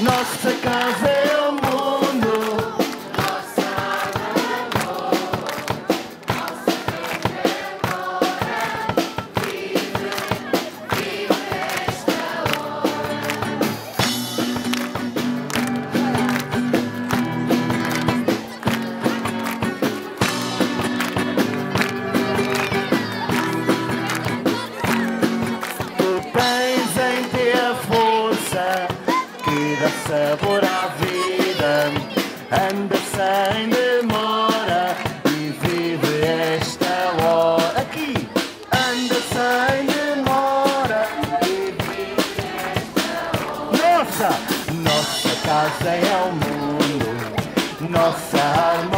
Nossa casa é o mundo. Nossa alma é amor. Nossa mente é hora. Vive, vive esta hora. Tu tens em ti a força que dá sabor à vida. Anda sem demora e vive esta hora. Aqui! Anda sem demora e vive esta hora. Nossa casa é o mundo. Nossa alma